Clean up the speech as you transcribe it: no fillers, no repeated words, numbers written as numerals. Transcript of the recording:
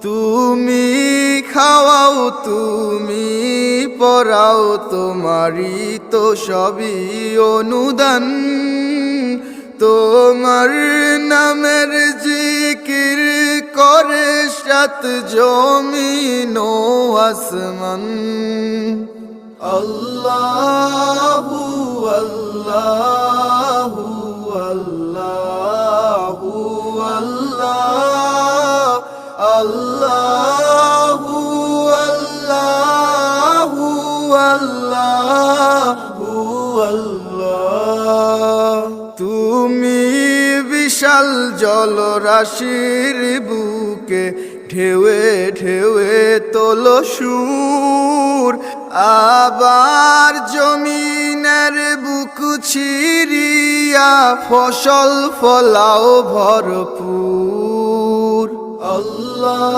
তুমি খাওয়াও তুমি পরাও, তোমারই তো সবই অনুদান। তোমার নামের জিকির করে সাত জমিন ও আসমান। আল্লাহু আল্লাহু আল্লাহু আল্লাহ, আল্লাহু আল্লাহু আল্লাহু আল্লাহ। তুমি বিশাল জলরাশির বুকে ঢেউয়ে ঢেউয়ে তোলো সুর, আবার জমিনের বুক ছিড়িয়া ফসল ফলাও ভরপুর। আল্লাহ